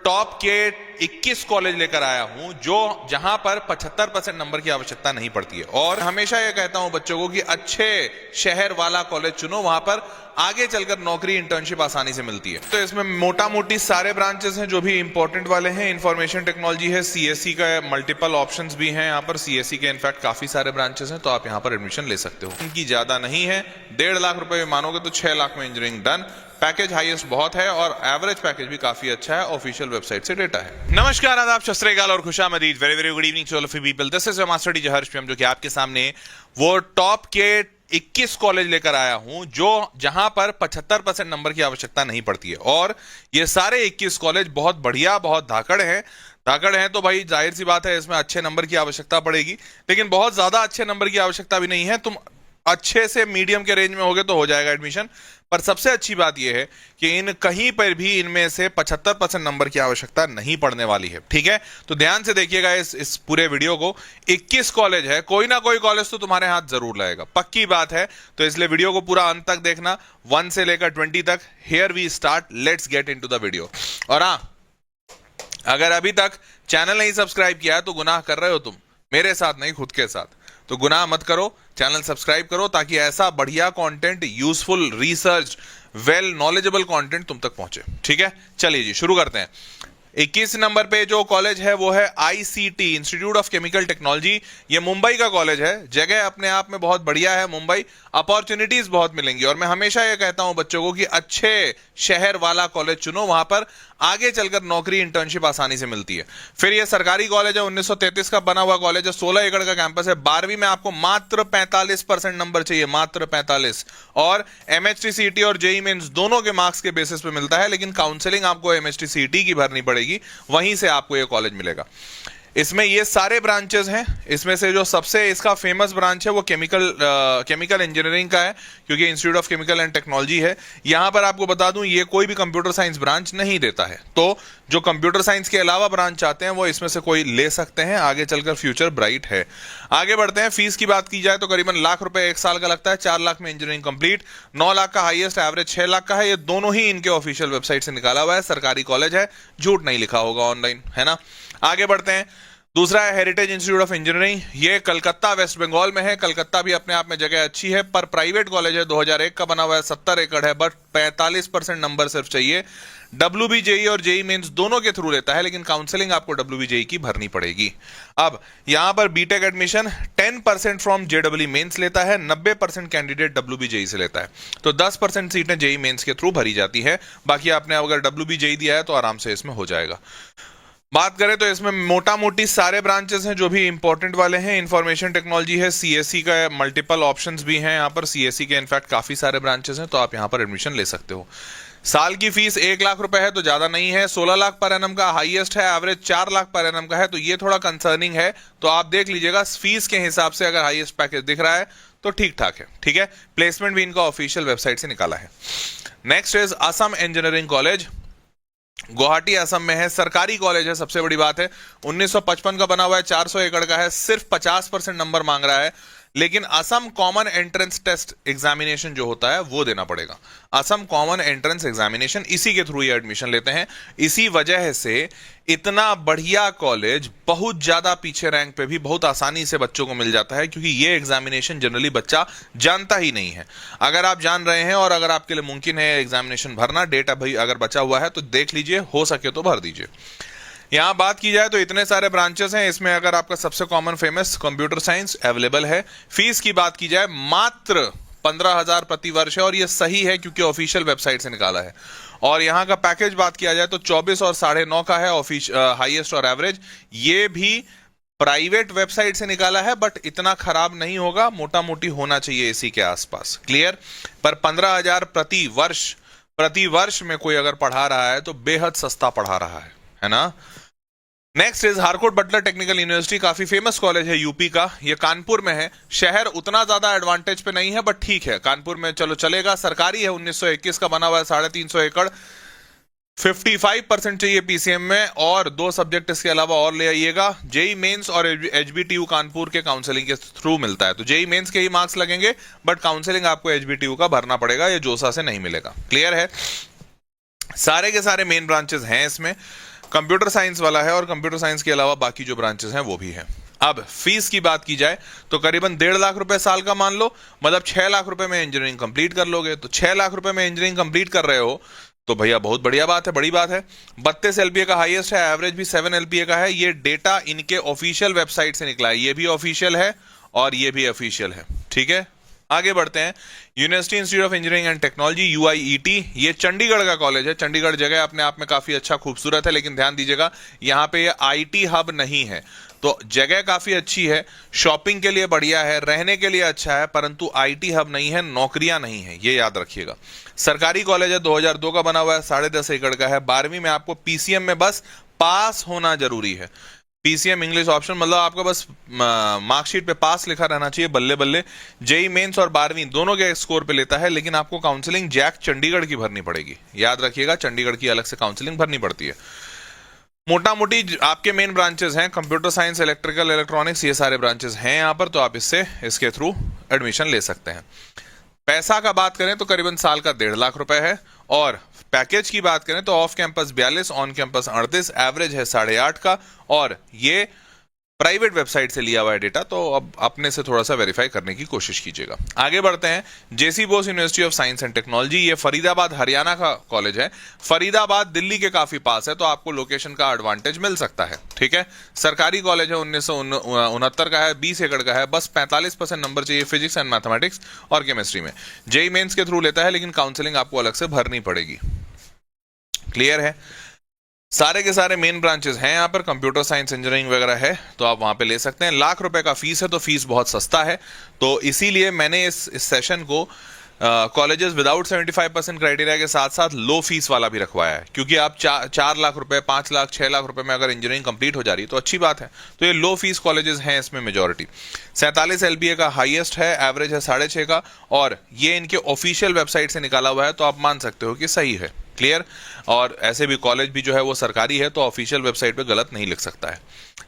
Top के 21 college लेकर आया हूं जहां पर 75% नंबर की आवश्यकता नहीं पड़ती है। और हमेशा यह कहता हूं बच्चों को कि अच्छे शहर वाला कॉलेज चुनो, वहां पर आगे चलकर नौकरी इंटर्नशिप आसानी से मिलती है। तो इसमें मोटा मोटी सारे ब्रांचेस हैं जो भी इंपॉर्टेंट वाले हैं। इंफॉर्मेशन टेक्नोलॉजी है, सीएससी का मल्टीपल ऑप्शंस भी हैं यहाँ पर। सीएससी के इनफैक्ट काफी सारे ब्रांचेस हैं, तो आप यहाँ पर एडमिशन ले सकते हो। इनकी ज्यादा नहीं है, 1.5 लाख रुपए मानोगे तो 6 लाख में इंजीनियरिंग डन। पैकेज हाईएस्ट बहुत है और एवरेज पैकेज भी काफी अच्छा है। ऑफिशियल वेबसाइट से डेटा है। नमस्कार, आदाब, सत श्री अकाल और खुशामदीद। Very very good evening to all of you people. This is your master teacher Harsh PM, जो कि आपके सामने वो टॉप के 21 कॉलेज लेकर आया हूं जहां पर 75% नंबर की आवश्यकता नहीं पड़ती है। और ये सारे 21 कॉलेज बहुत बढ़िया, बहुत धाकड़ हैं तो भाई जाहिर सी बात है इसमें अच्छे नंबर की आवश्यकता पड़ेगी, लेकिन बहुत ज्यादा अच्छे नंबर की आवश्यकता भी नहीं है। तुम अच्छे से मीडियम के रेंज में होगे तो हो जाएगा एडमिशन। पर सबसे अच्छी बात यह है कि इन कहीं पर भी इनमें से 75% नंबर की आवश्यकता नहीं पड़ने वाली है। ठीक है, तो ध्यान से देखिएगा इस पूरे वीडियो को। 21 कॉलेज है, कोई ना कोई कॉलेज तो तुम्हारे हाथ जरूर लगेगा, पक्की बात है। तो इसलिए वीडियो को पूरा अंत तक देखना, 1 से लेकर 20 तक। Here we start, let's get into the video. और हाँ, अगर अभी तक चैनल नहीं सब्सक्राइब किया है तो गुनाह कर रहे हो तुम, मेरे साथ नहीं खुद के साथ। तो गुनाह मत करो, चैनल सब्सक्राइब करो ताकि ऐसा बढ़िया content, useful research, well knowledgeable content तुम तक पहुंचे। ठीक है, चलिए जी शुरू करते हैं। 21 नंबर पे जो कॉलेज है वो है ICT, institute of chemical technology. ये मुंबई का कॉलेज है। जगह अपने आप में बहुत बढ़िया है मुंबई, अपॉर्चुनिटीज बहुत मिलेंगी। और मैं हमेशा ये कहता हूं बच्चों को कि अच्छे शहर वाला कॉलेज चुनो, वहां पर आगे चलकर नौकरी इंटर्नशिप आसानी से मिलती है। फिर ये सरकारी कॉलेज है, 1933 का बना हुआ कॉलेज है, 16 एकड़ का कैंपस है। 12वीं में आपको मात्र 45% नंबर चाहिए, मात्र 45। और एमएचटी सीटी और जेई मेंस दोनों के मार्क्स के बेसिस पे मिलता है, लेकिन काउंसलिंग आपको एमएचटी सीटी की भरनी पड़ेगी, वहीं से आपको ये कॉलेज मिलेगा। इसमें ये सारे ब्रांचेस हैं। इसमें से जो सबसे इसका फेमस ब्रांच है वो केमिकल इंजीनियरिंग का है, क्योंकि institute of chemical and technology है। यहां पर आपको बता दूं ये कोई भी कंप्यूटर साइंस ब्रांच नहीं देता है। तो जो कंप्यूटर साइंस के अलावा ब्रांच चाहते हैं वो इसमें से कोई ले सकते हैं, आगे चलकर फ्यूचर ब्राइट है। आगे बढ़ते हैं। फीस की बात की जाए तो करीबन लाख रुपए 1 साल का लगता है। 4 लाख में इंजीनियरिंग कंप्लीट। 9 लाख का हाईएस्ट, एवरेज 6 लाख का है। ये दोनों ही इनके ऑफिशियल वेबसाइट से निकाला हुआ है। सरकारी कॉलेज है, झूठ नहीं लिखा होगा ऑनलाइन, है ना। आगे बढ़ते हैं। दूसरा है हेरिटेज इंस्टीट्यूट ऑफ इंजीनियरिंग। ये कलकत्ता, वेस्ट बंगाल में है। कलकत्ता भी अपने आप में जगह अच्छी है, पर प्राइवेट कॉलेज है। 2001 का बना हुआ है, 70 एकड़ है, बट 45% नंबर सिर्फ चाहिए। WBJE और जेई मेंस दोनों के थ्रू लेता है, लेकिन काउंसलिंग आपको WBJE की भरनी पड़ेगी। अब यहां पर BTech admission 10% from JEE mains लेता है, 90% कैंडिडेट WBJE से लेता है। तो 10% सीटें जेई मेंस के थ्रू भरी जाती है। बाकी आपने अगर WBJE दिया है तो आराम से इसमें हो जाएगा। बात करें तो इसमें मोटा मोटी सारे ब्रांचेस हैं जो भी इंपॉर्टेंट वाले हैं। इंफॉर्मेशन टेक्नोलॉजी है, सीएससी का मल्टीपल ऑप्शंस भी हैं यहाँ पर। सीएससी के इनफैक्ट काफी सारे ब्रांचेस हैं, तो आप यहाँ पर एडमिशन ले सकते हो। साल की फीस 1 लाख रुपए है, तो ज्यादा नहीं है। 16 लाख पर एनम का हाईएस्ट है, एवरेज 4 लाख पर एनम का है, तो ये थोड़ा कंसर्निंग है। तो आप देख लीजिएगा फीस के हिसाब से अगर हाईएस्ट पैकेज दिख रहा है तो ठीक ठाक है। ठीक है, प्लेसमेंट भी इनका ऑफिशियल वेबसाइट से निकाला है। Next is Assam engineering college, Guwahati Assam में है। सरकारी कॉलेज है, सबसे बड़ी बात है। 1955 का बना हुआ है, 400 एकड़ का है। सिर्फ 50% नंबर मांग रहा है, लेकिन Assam common entrance test examination जो होता है वो देना पड़ेगा। असम कॉमन एंट्रेंस एग्जामिनेशन, इसी के थ्रू ये एडमिशन लेते हैं। इसी वजह से इतना बढ़िया कॉलेज बहुत ज्यादा पीछे रैंक पे भी बहुत आसानी से बच्चों को मिल जाता है, क्योंकि ये एग्जामिनेशन जनरली बच्चा जानता ही नहीं है। अगर आप जान रहे हैं और अगर आपके लिए मुमकिन है एग्जामिनेशन भरना, डेट अभी अगर बचा हुआ है तो देख लीजिए, हो सके तो भर दीजिए। यहां बात की जाए तो इतने सारे ब्रांचेस हैं। इसमें अगर आपका सबसे common famous computer science available है। फीस की बात की जाए मात्र 15,000 प्रति वर्ष है, और ये सही है क्योंकि ऑफिशियल वेबसाइट से निकाला है। और यहां का पैकेज बात किया जाए तो 24 और 9.5 का है हाईएस्ट और एवरेज। ये भी प्राइवेट वेबसाइट से निकाला है, बट इतना खराब नहीं होगा, मोटा मोटी होना चाहिए इसी के आसपास। क्लियर। पर 15,000 प्रति वर्ष में कोई अगर पढ़ा रहा है तो बेहद सस्ता पढ़ा रहा है ना। Next is Harcourt Butler technical university, काफी फेमस कॉलेज है यूपी का। ये कानपुर में है। शहर उतना ज्यादा एडवांटेज पे नहीं है, बट ठीक है, कानपुर में चलो चलेगा। सरकारी है, 1921 का बना हुआ है, 350 एकड़। 55% चाहिए पीसीएम में, और 2 सब्जेक्ट इसके अलावा और ले आइएगा। जेई मेंस और एचबीटीयू कानपुर के काउंसलिंग के थ्रू मिलता है। तो जेई मेंस के ही मार्क्स लगेंगे, बट काउंसलिंग आपको एचबीटीयू का भरना पड़ेगा, ये जोसा से नहीं मिलेगा। क्लियर है। सारे के सारे मेन ब्रांचेस हैं इसमें। कंप्यूटर साइंस वाला है और कंप्यूटर साइंस के अलावा बाकी जो ब्रांचेस हैं वो भी हैं। अब फीस की बात की जाए तो करीबन 1.5 लाख रुपए साल का मान लो, मतलब 6 लाख रुपए में इंजीनियरिंग कंप्लीट कर लोगे। तो 6 लाख रुपए में इंजीनियरिंग कंप्लीट कर रहे हो तो भैया बहुत बढ़िया बात है, बड़ी बात है। 32 एलपीए का हाईएस्ट है, एवरेज भी 7 एलपीए का है। ये डेटा इनके ऑफिशियल वेबसाइट से निकला है, ये भी ऑफिशियल है और ये भी ऑफिशियल है, ठीक है। आगे बढ़ते हैं। University institute of Engineering and technology UIET, ये चंडीगढ़ का कॉलेज है। चंडीगढ़ जगह अपने आप में काफी अच्छा खूबसूरत है, लेकिन ध्यान दीजिएगा यहाँ पे ये आईटी हब नहीं है। तो जगह काफी अच्छी है, शॉपिंग के लिए बढ़िया है, रहने के लिए अच्छा है, परंतु आईटी हब नहीं है, नौकरियां नहीं है, ये याद रखिएगा। सरकारी कॉलेज है, 2002 का बना हुआ है, 10.5 एकड़ का है। 12वीं में आपको पीसीएम में बस पास होना जरूरी है। पीसीएम इंग्लिश ऑप्शन, मतलब आपका बस मार्कशीट पे पास लिखा रहना चाहिए, बल्ले बल्ले। जेई मेंस और 12वीं दोनों के स्कोर पे लेता है, लेकिन आपको काउंसलिंग जैक चंडीगढ़ की भरनी पड़ेगी, याद रखिएगा, चंडीगढ़ की अलग से काउंसलिंग भरनी पड़ती है। मोटा मोटी आपके मेन ब्रांचेस हैं कंप्यूटर साइंस, इलेक्ट्रिकल, इलेक्ट्रॉनिक्स, ये सारे ब्रांचेस हैं यहाँ पर, तो आप इसके थ्रू एडमिशन ले सकते हैं। पैसा का बात करें तो करीबन साल का 1.5 लाख रुपए है, और पैकेज की बात करें तो off campus 42, on campus 38, average है 8.5 का, और ये प्राइवेट वेबसाइट से लिया हुआ है डेटा, तो अब अपने से थोड़ा सा वेरीफाई करने की कोशिश कीजिएगा। आगे बढ़ते हैं। J C Bose University of Science and Technology, ये फरीदाबाद हरियाणा का कॉलेज है। फरीदाबाद दिल्ली के काफी पास है, तो आपको लोकेशन का एडवांटेज मिल सकता है, ठीक है। सरकारी कॉलेज है, 1969 का है, 20 एकड़ का है। बस 45% नंबर चाहिए फिजिक्स एंड मैथमेटिक्स और केमिस्ट्री में। जेई मेंस के थ्रू लेता है, लेकिन काउंसलिंग आपको अलग से भरनी पड़ेगी। क्लियर है। सारे के सारे मेन ब्रांचेस हैं यहाँ पर, कंप्यूटर साइंस, इंजीनियरिंग वगैरह है, तो आप वहां पे ले सकते हैं। लाख रुपए का फीस है, तो फीस बहुत सस्ता है, तो इसीलिए मैंने इस सेशन को कॉलेजेस विदाउट 75% क्राइटेरिया के साथ साथ लो फीस वाला भी रखवाया है, क्योंकि आप 4 लाख रुपए, 5 लाख, 6 लाख रुपए में अगर इंजीनियरिंग कंप्लीट हो जा रही है तो अच्छी बात है। तो ये लो फीस कॉलेजेस हैं इसमें मेजोरिटी। 47 एलपीए का हाईएस्ट है, एवरेज है 6.5 का, और ये इनके ऑफिशियल वेबसाइट से निकाला हुआ है, तो आप मान सकते हो कि सही है। क्लियर। और ऐसे भी कॉलेज भी जो है वो सरकारी है, तो ऑफिशियल वेबसाइट पे गलत नहीं लिख सकता है।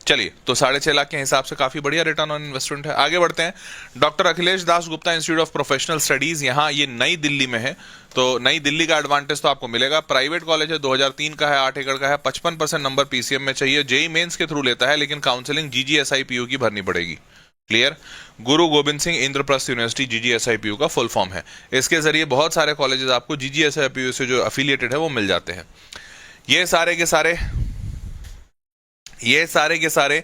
चलिए, तो 6.5 लाख के हिसाब से काफी बढ़िया रिटर्न ऑन इन्वेस्टमेंट है। आगे बढ़ते हैं। Doctor Akhilesh Das Gupta institute of professional studies, यहाँ ये नई दिल्ली में है, तो नई दिल्ली का एडवांटेज तो आपको मिलेगा। प्राइवेट कॉलेज है, 2003 का है, 8 एकड़ का है, 55% नंबर पीसीएम में चाहिए। जेई मेंस के थ्रू लेता है, लेकिन काउंसलिंग जीजीएसआईपीयू की भरनी पड़ेगी। क्लियर। गुरु गोविंद सिंह इंद्रप्रस्थ यूनिवर्सिटी, जीजीएसआईपीयू का फुल फॉर्म है। इसके जरिए बहुत सारे कॉलेजेस आपको जीजीएसआईपीयू से जो एफिलिएटेड है वो मिल जाते हैं। ये सारे के सारे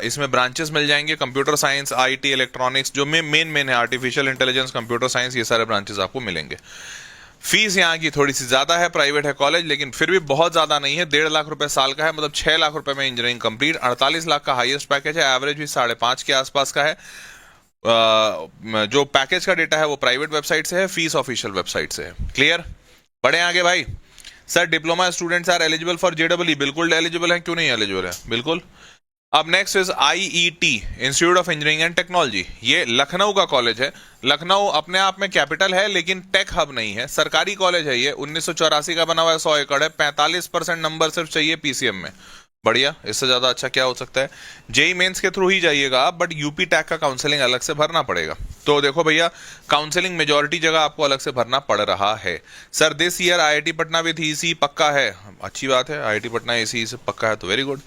इसमें ब्रांचेस मिल जाएंगे। कंप्यूटर साइंस, आईटी, इलेक्ट्रॉनिक्स, जो मेन है, आर्टिफिशियल इंटेलिजेंस, कंप्यूटर साइंस, ये सारे ब्रांचेस आपको मिलेंगे। फीस यहाँ की थोड़ी सी ज्यादा है, प्राइवेट है कॉलेज, लेकिन फिर भी बहुत ज्यादा नहीं है। 1.5 लाख रुपए साल का है, मतलब 6 लाख रुपए में इंजीनियरिंग कंप्लीट। 48 लाख का हाईएस्ट पैकेज है, एवरेज भी 5.5 के आसपास का है। जो पैकेज का डेटा है वो प्राइवेट वेबसाइट से है, फीस ऑफिशियल वेबसाइट से है। क्लियर। बढ़े आगे भाई। Sir diploma students are eligible for जेडबलई, बिल्कुल एलिजिबल है, क्यों नहीं एलिजिबल है, बिल्कुल। अब next is IET, Institute of Engineering and Technology. ये लखनऊ का कॉलेज है। लखनऊ अपने आप में कैपिटल है, लेकिन टेक हब नहीं है। सरकारी कॉलेज है ये, 1984 का बना हुआ है, 100 एकड़ है, 45% नंबर सिर्फ चाहिए पीसीएम में। बढ़िया, इससे ज्यादा अच्छा क्या हो सकता है। जेई मेंस के थ्रू ही जाइएगा आप, बट यूपी टैक का काउंसलिंग अलग से भरना पड़ेगा। तो देखो भैया, काउंसलिंग मेजोरिटी जगह आपको अलग से भरना पड़ रहा है। Sir this year IIT Patna with EC पक्का है, अच्छी बात है, आईआईटी पटना ईसी से पक्का है तो वेरी गुड।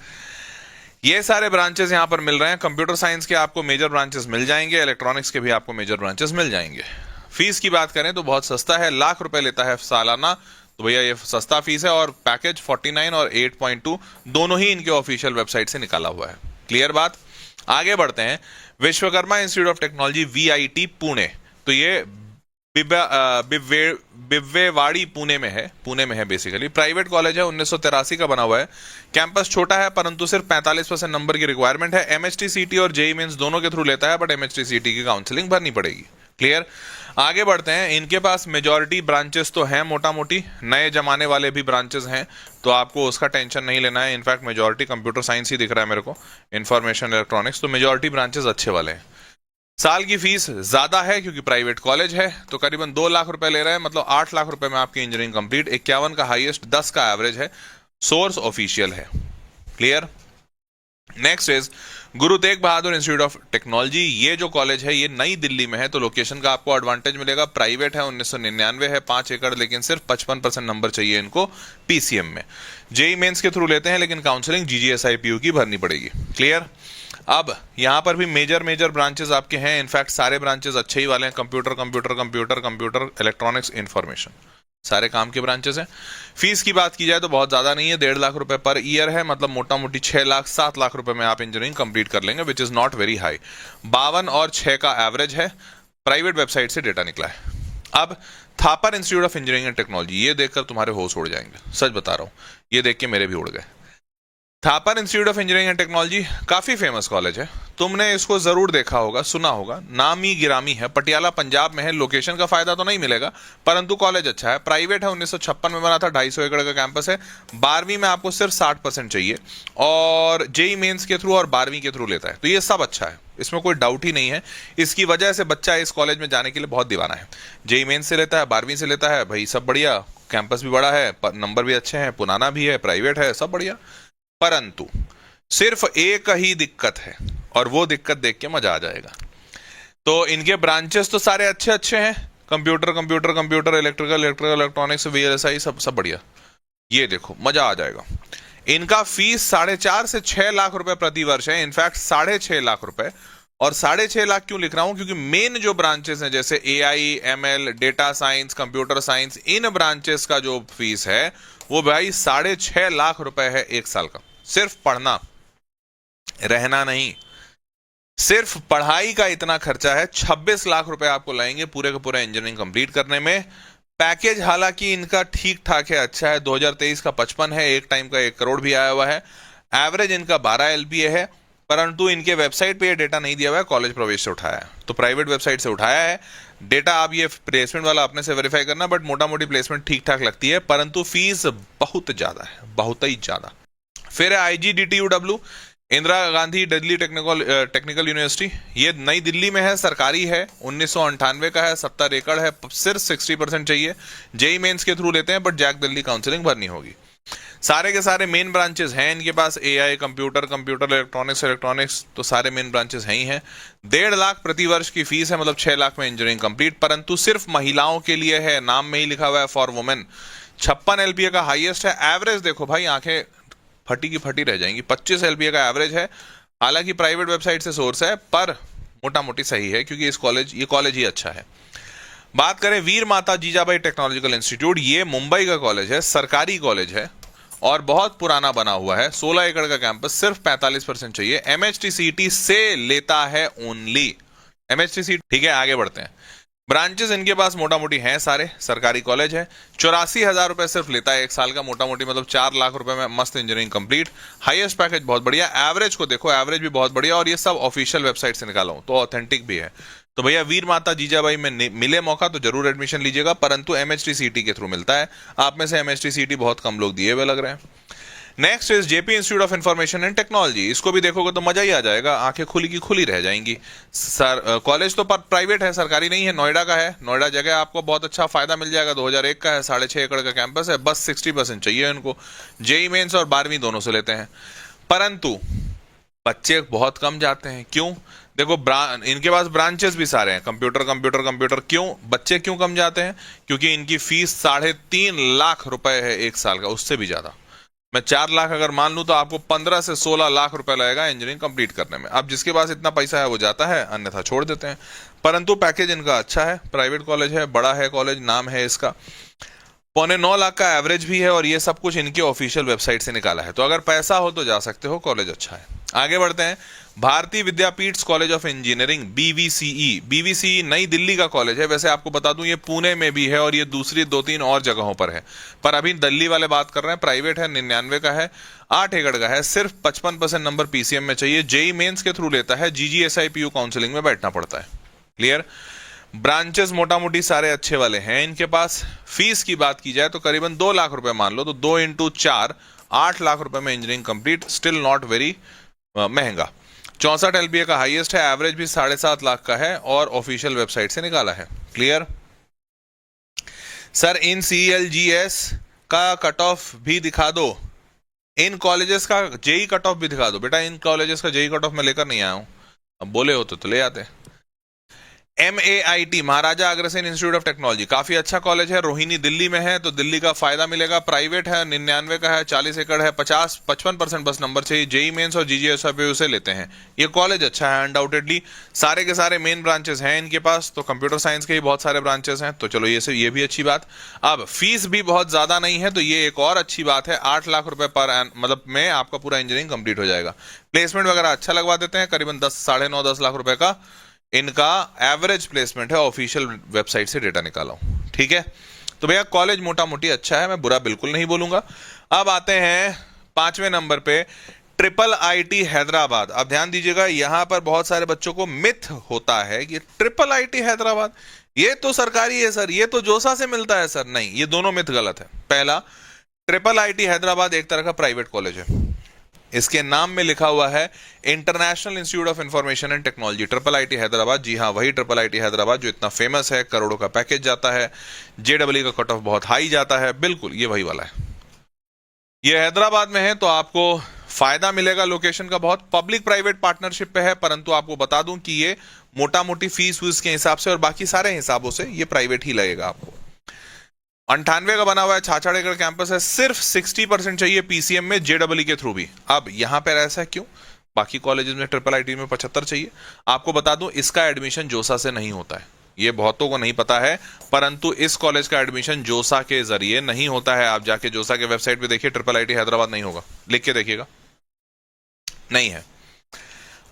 ये सारे ब्रांचेस यहाँ पर मिल रहे हैं। कंप्यूटर साइंस के आपको मेजर ब्रांचेस मिल जाएंगे, इलेक्ट्रॉनिक्स के भी आपको मेजर ब्रांचेस मिल जाएंगे। फीस की बात करें तो बहुत सस्ता है, लाख रुपए लेता है सालाना, तो भैया ये सस्ता फीस है। और पैकेज 49 और 8.2 दोनों ही इनके ऑफिशियल वेबसाइट से निकाला हुआ है। क्लियर बात। आगे बढ़ते हैं। Vishwakarma institute of technology, VIT Pune, तो ये बिव्वेवाड़ी पुणे में है बेसिकली। प्राइवेट कॉलेज है, 1983 का बना हुआ है। कैंपस छोटा है, परंतु सिर्फ 45% नंबर की रिक्वायरमेंट है। एमएचटीसीटी और जेई मेंस दोनों के थ्रू लेता है, बट एमएचटीसीटी की काउंसलिंग भरनी पड़ेगी। क्लियर। आगे बढ़ते हैं। इनके पास मेजॉरिटी ब्रांचेस तो हैं, मोटा मोटी नए जमाने वाले भी ब्रांचेस हैं, तो आपको उसका टेंशन नहीं लेना है। इनफैक्ट मेजॉरिटी कंप्यूटर साइंस ही दिख रहा है मेरे को, इंफॉर्मेशन इलेक्ट्रॉनिक्स, तो मेजॉरिटी ब्रांचेस अच्छे वाले हैं। साल की फीस ज्यादा है क्योंकि प्राइवेट कॉलेज है, तो करीबन 2 लाख रुपए ले रहे हैं, मतलब 8 लाख रुपए में आपकी इंजीनियरिंग कंप्लीट। 51 का हाईएस्ट, 10 का एवरेज है। सोर्स ऑफिशियल है। Clear. Next is Guru Tegh Bahadur institute of technology. ये जो कॉलेज है ये नई दिल्ली में है, तो लोकेशन का आपको एडवांटेज मिलेगा। प्राइवेट है, 1999 है, 5 एकड़, लेकिन सिर्फ 55% नंबर चाहिए इनको पीसीएम में। जेई मेंस के थ्रू लेते हैं, लेकिन काउंसलिंग जीजीएसआईपीयू की भरनी पड़ेगी। क्लियर। अब यहाँ पर भी मेजर ब्रांचेस आपके हैं, इनफैक्ट सारे ब्रांचेस अच्छे ही वाले हैं। कंप्यूटर इलेक्ट्रॉनिक्स इंफॉर्मेशन, सारे काम के ब्रांचेस हैं। फीस की बात की जाए तो बहुत ज्यादा नहीं है, 1.5 लाख रुपए पर ईयर है, मतलब मोटा मोटी 6 लाख 7 लाख रुपए में आप इंजीनियरिंग कंप्लीट कर लेंगे, which is not very high. 52 और 6 का एवरेज है, प्राइवेट वेबसाइट से डेटा निकला है। अब Thapar institute of Engineering and Technology, ये देखकर तुम्हारे होश उड़ जाएंगे, सच बता रहा हूं, ये देख के मेरे भी उड़ गए। Thapar institute of Engineering and technology काफी फेमस कॉलेज है, तुमने इसको जरूर देखा होगा, सुना होगा, नामी गिरामी है। पटियाला पंजाब में है। लोकेशन का फायदा तो नहीं मिलेगा, परंतु कॉलेज अच्छा है। प्राइवेट है, 1956 में बना था, 250 एकड़ का कैंपस है। 12वीं में आपको सिर्फ 60% चाहिए, और जेई मेंस के थ्रू और 12वीं के थ्रू लेता है, तो ये सब अच्छा है, इसमें कोई डाउट ही नहीं है। इसकी वजह से बच्चा इस कॉलेज में जाने के लिए बहुत दीवाना है। जेई मेंस से लेता है, 12वीं से लेता है, भाई सब बढ़िया, कैंपस भी बड़ा है, नंबर भी अच्छे हैं, पुराना भी है, प्राइवेट है, सब बढ़िया। परंतु सिर्फ एक ही दिक्कत है, और वो दिक्कत देख के मजा आ जाएगा। तो इनके ब्रांचेस तो सारे अच्छे अच्छे हैं, कंप्यूटर इलेक्ट्रिकल इलेक्ट्रॉनिक्स, वीएलएसआई, सब बढ़िया। ये देखो मजा आ जाएगा। इनका फीस 4.5 से 6 लाख रुपए प्रति वर्ष है, इनफैक्ट 6.5 लाख रुपए। और 6.5 लाख क्यों लिख रहा हूं, क्योंकि मेन जो ब्रांचेस हैं जैसे AI, ML, data science, computer science, इन ब्रांचेस का जो फीस है वो भाई 6.5 लाख रुपए है एक साल का। सिर्फ पढ़ना, रहना नहीं, सिर्फ पढ़ाई का इतना खर्चा है। 26 लाख रुपए आपको लाएंगे पूरे का पूरा इंजीनियरिंग कंप्लीट करने में। पैकेज हालांकि इनका ठीक ठाक है, अच्छा है। 2023 का 55 है, एक टाइम का 1 करोड़ भी आया हुआ है। एवरेज इनका 12 एलपीए है, परंतु इनके वेबसाइट पे ये डेटा नहीं दिया हुआ है, कॉलेज प्रवेश से उठाया है, तो प्राइवेट वेबसाइट से उठाया है डेटा। आप ये प्लेसमेंट वाला अपने से वेरीफाई करना, बट मोटा मोटी प्लेसमेंट ठीक ठाक लगती है, परंतु फीस बहुत ज्यादा है, बहुत ही ज्यादा। फिर है IGDTUW, Indira Gandhi Delhi technical university. ये नई दिल्ली में है, सरकारी है, 1998 का है, 70 एकड़ है, सिर्फ 60% चाहिए। जेई मेंस के थ्रू लेते हैं, बट जैक दिल्ली काउंसलिंग भरनी होगी। सारे के सारे मेन ब्रांचेस हैं इनके पास, एआई, कंप्यूटर इलेक्ट्रॉनिक्स, तो सारे मेन ब्रांचेस हैं ही हैं। 1.5 लाख प्रति वर्ष की फीस है, मतलब 6 लाख में इंजीनियरिंग कंप्लीट, परंतु सिर्फ महिलाओं के लिए है, नाम में ही लिखा हुआ है फॉर वुमेन। 56 एलपीए का हाईएस्ट है। एवरेज देखो भाई, आंखें फटी की फटी रह जाएंगी, 25 एलपीए का एवरेज है। हालांकि प्राइवेट वेबसाइट से सोर्स है, पर मोटा मोटी सही है, क्योंकि ये कॉलेज ही अच्छा है। बात करें वीर माता जीजाबाई टेक्नोलॉजिकल इंस्टीट्यूट, ये मुंबई का कॉलेज है, सरकारी कॉलेज है और बहुत पुराना बना हुआ है। 16 एकड़ का कैंपस, सिर्फ 45% चाहिए। MHTCT से लेता है ओनली, MHTCT। ठीक है, आगे बढ़ते हैं। ब्रांचेस इनके पास मोटा मोटी हैं, सारे सरकारी कॉलेज है। 84,000 रुपए सिर्फ लेता है एक साल का, मोटा मोटी मतलब 4 लाख रुपए में मस्त इंजीनियरिंग कंप्लीट। हाईएस्ट पैकेज बहुत बढ़िया। एवरेज को देखो, एवरेज भी बहुत बढ़िया, और ये सब ऑफिशियल वेबसाइट से निकाला हूं, तो ऑथेंटिक भी है। तो भैया वीर माता जीजाबाई में मिले मौका तो जरूर एडमिशन लीजिएगा, परंतु MHTCT के थ्रू मिलता है। आप में से MHTCT बहुत कम लोग दिए हुए लग रहे हैं। Next is JP institute of Information and technology. इसको भी देखोगे तो मजा ही आ जाएगा, आंखें खुली की खुली रह जाएंगी। सर कॉलेज तो प्राइवेट है, सरकारी नहीं है, नोएडा का है। नोएडा जगह आपको बहुत अच्छा फायदा मिल जाएगा। 2001 का है, 6.5 एकड़ का कैंपस है, बस 60% चाहिए इनको। जेई मेंस और 12वीं दोनों से लेते हैं, परंतु बच्चे बहुत कम जाते हैं। क्यों? देखो, इनके पास ब्रांचेस भी सारे हैं, कंप्यूटर। क्यों बच्चे क्यों कम जाते हैं? क्योंकि इनकी फीस 3.5 लाख रुपए है एक साल का, उससे भी ज्यादा। मैं 4 लाख अगर मान लूं तो आपको 15 से 16 लाख रुपए लगेगा इंजीनियरिंग कंप्लीट करने में। अब जिसके पास इतना पैसा है वो जाता है, अन्यथा छोड़ देते हैं। परंतु पैकेज इनका अच्छा है, प्राइवेट कॉलेज है, बड़ा है कॉलेज, नाम है इसका। 8.25 लाख का एवरेज भी है, और ये सब कुछ इनके ऑफिशियल वेबसाइट से निकाला है। तो अगर पैसा हो तो जा सकते हो, कॉलेज अच्छा है। आगे बढ़ते हैं। भारतीय विद्यापीठ कॉलेज ऑफ इंजीनियरिंग, BVCE नई दिल्ली का कॉलेज है। वैसे आपको बता दूं ये पुणे में भी है, और ये दूसरी 2-3 और जगहों पर है, पर अभी दिल्ली वाले बात कर रहे हैं। प्राइवेट है, 99 का है, 8 एकड़ का है, सिर्फ 55% नंबर पीसीएम में चाहिए। जेई मेंस के थ्रू लेता है, GGSIPU काउंसलिंग में बैठना पड़ता है। क्लियर? ब्रांचेस मोटा मोटी सारे अच्छे वाले हैं इनके पास। फीस की बात की जाए तो करीबन 2 लाख रुपए मान लो, तो 2 × 4 8 लाख रुपए में engineering complete, still not very महंगा। 64 एलपीए का हाईएस्ट है, एवरेज भी 7.5 लाख का है, और ऑफिशियल वेबसाइट से निकाला है। क्लियर? सर इन CLGS का कट ऑफ भी दिखा दो। इन कॉलेजेस का जेई कट ऑफ भी दिखा दो बेटा, इन कॉलेजेस का जेई कट ऑफ मैं लेकर नहीं आया हूं, अब बोले हो तो ले आते। MAIT Maharaja Agrasen institute of technology काफी अच्छा कॉलेज है, रोहिणी दिल्ली में है, तो दिल्ली का फायदा मिलेगा। प्राइवेट है, 99 का है, 40 एकड़ है, 55% बस नंबर चाहिए। जेई मेंस और GGSFA से लेते हैं। ये कॉलेज अच्छा है अनडाउटेडली, सारे के सारे मेन ब्रांचेस हैं इनके पास, तो कंप्यूटर साइंस के ही बहुत सारे ब्रांचेस हैं, तो चलो ये भी अच्छी बात। अब फीस भी बहुत ज्यादा नहीं है, तो ये एक और अच्छी बात है। 8 लाख रुपए मतलब में आपका पूरा इंजीनियरिंग कंप्लीट हो जाएगा। प्लेसमेंट वगैरह अच्छा लगवा देते हैं, करीबन 10 लाख रुपए का इनका एवरेज प्लेसमेंट है, ऑफिशियल वेबसाइट से डेटा निकाला हूं, ठीक है। तो भैया कॉलेज मोटा मोटी अच्छा है, मैं बुरा बिल्कुल नहीं बोलूंगा। अब आते हैं 5वें नंबर पे, IIT हैदराबाद। अब ध्यान दीजिएगा, यहां पर बहुत सारे बच्चों को मिथ होता है कि IIT हैदराबाद ये तो सरकारी है सर, ये तो जोसा से मिलता है सर। नहीं, ये दोनों मिथ गलत है। पहला, IIT हैदराबाद एक तरह का प्राइवेट कॉलेज है, इसके नाम में लिखा हुआ है International Institute of Information and Technology, IIT Hyderabad. जी हाँ, वही IIT हैदराबाद जो इतना फेमस है, करोड़ों का पैकेज जाता है, JEE का कट ऑफ बहुत हाई जाता है, बिल्कुल ये वही वाला है। ये हैदराबाद में है, तो आपको फायदा मिलेगा लोकेशन का बहुत। पब्लिक प्राइवेट पार्टनरशिप पे है, परंतु आपको बता दूं कि ये मोटा मोटी फीस वीस के हिसाब से और बाकी सारे हिसाबों से ये प्राइवेट ही लगेगा आपको। 98 का बना हुआ है, 66 एकड़ कैंपस है, सिर्फ 60% चाहिए PCM में, JEE के थ्रू भी। अब यहां पर ऐसा क्यों? बाकी कॉलेजेस में IIT में 75 चाहिए। आपको बता दूं, इसका एडमिशन जोसा से नहीं होता है, ये बहुतों को नहीं पता है, परंतु इस कॉलेज का एडमिशन जोसा के जरिए नहीं होता है। आप जाके जोसा के वेबसाइट पे देखिए, IIT हैदराबाद नहीं होगा, लिख के देखिएगा, नहीं है।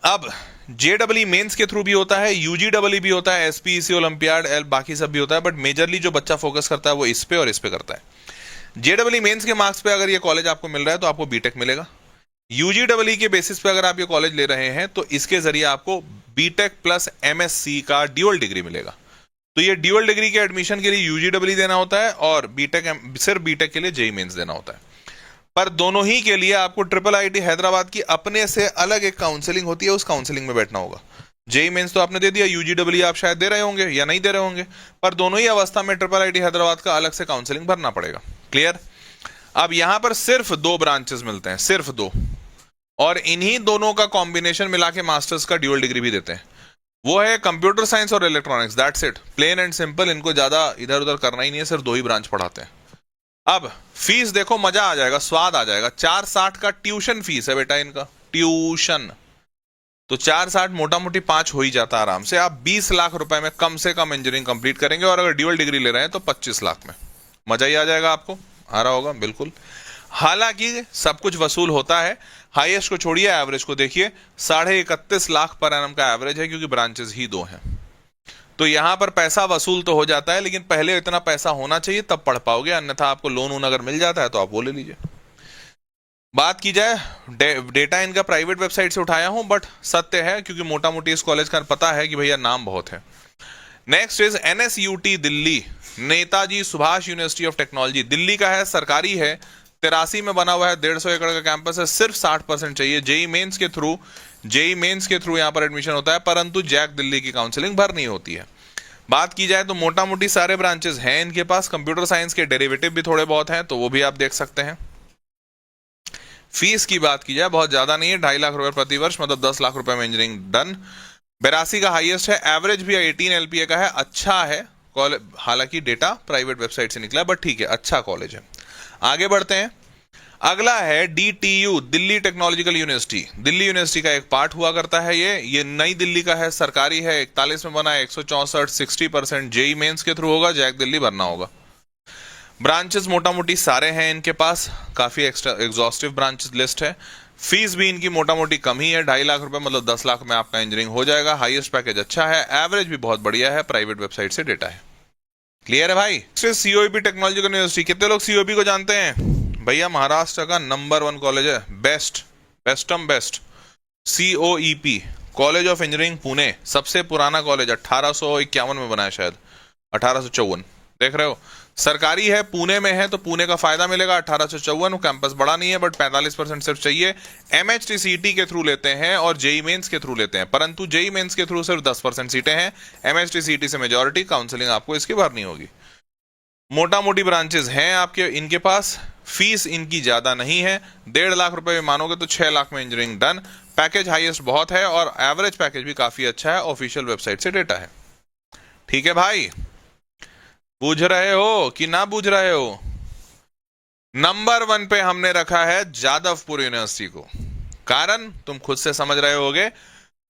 अब JEE मेंस के थ्रू भी होता है, UGEE भी होता है, SPEC ओलंपियाड बाकी सब भी होता है, बट मेजरली जो बच्चा फोकस करता है वो इस पे और इस पे करता है। JEE मेंस के मार्क्स पे अगर ये कॉलेज आपको मिल रहा है तो आपको बीटेक मिलेगा। UGEE के बेसिस पे अगर आप ये कॉलेज ले रहे हैं तो इसके जरिए आपको बीटेक प्लस MSc का ड्यूअल डिग्री मिलेगा। तो ये ड्यूअल डिग्री के एडमिशन के लिए UGEE देना होता है और सिर्फ बीटेक के लिए JEE मेंस देना होता है। पर दोनों ही के लिए आपको IIT हैदराबाद की अपने से अलग एक काउंसलिंग होती है, उस काउंसलिंग में बैठना होगा। JEE मेंस तो आपने दे दिया, UGEE आप शायद दे रहे होंगे या नहीं दे रहे होंगे, पर दोनों ही अवस्था में IIT हैदराबाद का अलग से काउंसलिंग भरना पड़ेगा। क्लियर? अब यहां पर सिर्फ 2 ब्रांचेस मिलते हैं, सिर्फ 2, और इन्हीं दोनों का कॉम्बिनेशन मिला के मास्टर्स का ड्यूअल डिग्री भी देते हैं। वो है कंप्यूटर साइंस और electronics, that's it, plain and simple. इनको ज्यादा इधर उधर करना ही नहीं है, सिर्फ 2 ही ब्रांच पढ़ाते हैं। अब फीस देखो, मजा आ जाएगा, स्वाद आ जाएगा। 460 का ट्यूशन फीस है बेटा इनका, ट्यूशन। तो 460 मोटा मोटी 5 हो ही जाता है आराम से। आप 20 लाख रुपए में कम से कम इंजीनियरिंग कंप्लीट करेंगे, और अगर ड्यूअल डिग्री ले रहे हैं तो 25 लाख में मजा ही आ जाएगा आपको। आ रहा होगा बिल्कुल। हालांकि सब कुछ वसूल होता है, हाईएस्ट को छोड़िए, एवरेज को देखिए, 31.5 लाख पर एनम का एवरेज है, क्योंकि ब्रांचेस ही 2 हैं। तो यहां पर पैसा वसूल तो हो जाता है, लेकिन पहले इतना पैसा होना चाहिए तब पढ़ पाओगे, अन्यथा आपको लोन वोन अगर मिल जाता है तो आप वो ले लीजिए। बात की जाए, डेटा इनका प्राइवेट वेबसाइट से उठाया हूं, बट सत्य है, क्योंकि मोटा मोटी इस कॉलेज का पता है कि भैया नाम बहुत है। Next is NSUT Delhi, Netaji Subhash university of technology, Delhi का है, सरकारी है, 83 में बना हुआ है, 150 एकड़ का कैंपस है, सिर्फ 60% चाहिए। JEE मेंस के थ्रू यहां पर एडमिशन होता है, परंतु जैक दिल्ली की काउंसलिंग भरनी होती है। बात की जाए तो मोटा मोटी सारे ब्रांचेस हैं इनके पास, कंप्यूटर साइंस के डेरिवेटिव भी थोड़े बहुत हैं, तो वो भी आप देख सकते हैं। फीस की बात की जाए, बहुत ज्यादा नहीं है, 2.5 लाख रुपए प्रति वर्ष, मतलब 10 लाख रुपए में इंजीनियरिंग डन। 82 का हाईएस्ट है, एवरेज भी 18 LPA का है, अच्छा है कॉलेज। हालांकि डेटा प्राइवेट वेबसाइट से निकला है, बट ठीक है, अच्छा कॉलेज है। आगे बढ़ते हैं। अगला है DTU, Delhi technological university, Delhi university का एक पार्ट हुआ करता है। ये नई दिल्ली का है, सरकारी है, 41 में बना है, 164, 60%। JEE मेंस के थ्रू होगा, जैक दिल्ली भरना होगा। ब्रांचेस मोटा मोटी सारे हैं इनके पास, काफी एग्जॉस्टिव ब्रांचेस लिस्ट है। फीस भी इनकी मोटा मोटी कम ही है, 2.5 लाख रुपए, मतलब 10 लाख में आपका इंजीनियरिंग हो जाएगा। हाईएस्ट पैकेज अच्छा है, एवरेज भी बहुत बढ़िया है, प्राइवेट वेबसाइट से डेटा है। क्लियर है भाई? COEP टेक्नोलॉजिकल यूनिवर्सिटी, कितने लोग COEP को जानते हैं? भैया महाराष्ट्र का नंबर 1 कॉलेज है, best COEP, college of engineering Pune, सबसे पुराना कॉलेज, 1851 में बना है शायद, 1854। देख रहे हो, सरकारी है, पुणे में है, तो पुणे का फायदा मिलेगा। 1854, कैंपस बड़ा नहीं है, बट 45% सिर्फ चाहिए। MHTCET के थ्रू लेते हैं और JEE मेंस के थ्रू लेते हैं, परंतु JEE मेंस के थ्रू सिर्फ 10% सीटें हैं, MHTCET से मेजॉरिटी। काउंसलिंग आपको इसकी भरनी होगी। मोटा मोटी ब्रांचेस हैं आपके इनके पास, फीस इनकी ज्यादा नहीं है, 1.5 लाख रुपए में मानोगे तो 6 लाख में इंजीनियरिंग डन। पैकेज हाईएस्ट बहुत है और एवरेज पैकेज भी काफी अच्छा है, ऑफिशियल वेबसाइट से डेटा है। ठीक है भाई, बूझ रहे हो कि ना बूझ रहे हो? नंबर 1 पे हमने रखा है जादवपुर यूनिवर्सिटी को, कारण तुम खुद से समझ रहे होगे,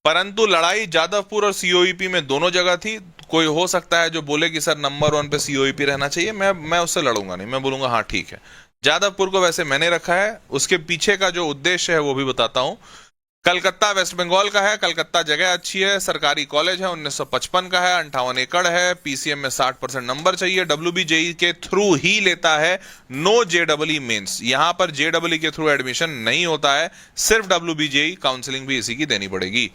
परंतु लड़ाई जादवपुर और सीओईपी में दोनों जगह थी। कोई हो सकता है जो बोले कि सर नंबर 1 पे सीओईपी रहना चाहिए, मैं उससे लड़ूंगा नहीं, मैं बोलूंगा हाँ ठीक है। जादवपुर को वैसे मैंने रखा है, उसके पीछे का जो उद्देश्य है वो भी बताता हूं। कलकत्ता वेस्ट बंगाल का है, कलकत्ता जगह अच्छी है, सरकारी कॉलेज है, 1955 का है, 58 एकड़ है, पीसीएम में 60% नंबर चाहिए, डब्ल्यूबीजेई के थ्रू ही लेता है, नो जेडब्ल्यू मेंस। यहां पर जेडब्ल्यू के थ्रू एडमिशन नहीं होता है, सिर्फ डब्ल्यूबीजेई, काउंसलिंग भी इसी की देनी पड़ेगी।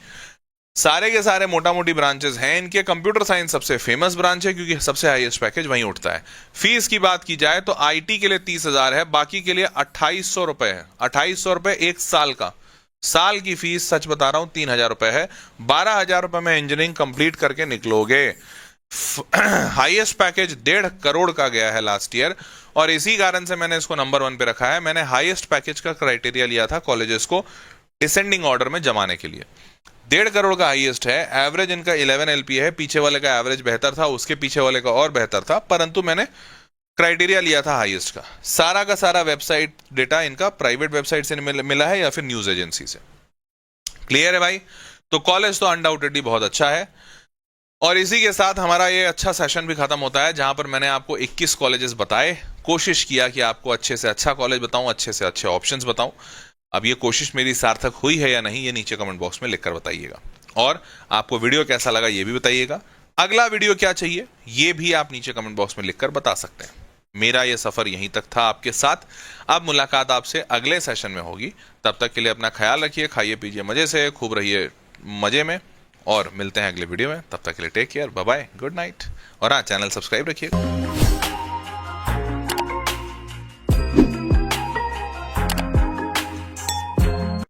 सारे के सारे मोटा मोटी ब्रांचेस हैं इनके। कंप्यूटर साइंस सबसे फेमस ब्रांच है क्योंकि सबसे हाईएस्ट पैकेज वहीं उठता है। फीस की बात की जाए तो आईटी के लिए 30,000 है, बाकी के लिए 2800 रुपए है। 2800 रुपए एक साल का, साल की फीस सच बता रहा हूं 3,000 रुपए है। 12,000 रुपए में इंजीनियरिंग कंप्लीट करके निकलोगे। हाईएस्ट पैकेज 1.5 करोड़ का गया है लास्ट ईयर, और इसी कारण से मैंने इसको नंबर 1 पे रखा है। मैंने हाईएस्ट पैकेज का क्राइटेरिया लिया था कॉलेजेस को डिसेंडिंग ऑर्डर में जमाने के लिए। 1.5 करोड़ का हाईएस्ट है, एवरेज इनका 11 एलपी है, पीछे वाले का एवरेज बेहतर था, उसके पीछे वाले का और बेहतर था, परंतु मैंने क्राइटेरिया लिया था हाईएस्ट का। सारा का सारा वेबसाइट डेटा इनका प्राइवेट वेबसाइट से मिला है या फिर न्यूज एजेंसी से। क्लियर है भाई? तो कॉलेज तो अनडाउटेडली बहुत अच्छा है। और इसी के साथ हमारा ये अच्छा सेशन भी खत्म होता है, जहां पर मैंने आपको 21 कॉलेजेस बताए, कोशिश किया कि आपको अच्छे से अच्छा कॉलेज बताऊं, अच्छे से अच्छे ऑप्शंस बताऊं। अब ये कोशिश मेरी सार्थक हुई है या नहीं, ये नीचे कमेंट बॉक्स में लिखकर बताइएगा, और आपको वीडियो कैसा लगा ये भी बताइएगा। अगला वीडियो क्या चाहिए ये भी आप नीचे कमेंट बॉक्स में लिखकर बता सकते हैं। मेरा ये सफर यहीं तक था आपके साथ, अब मुलाकात आपसे अगले सेशन में होगी। तब तक के लिए अपना ख्याल रखिए, खाइए पीजिए मजे से, खूब रहिए मजे में, और मिलते हैं अगले वीडियो में। तब तक के लिए take care, bye bye, good night, और हाँ चैनल सब्सक्राइब रखिएगा।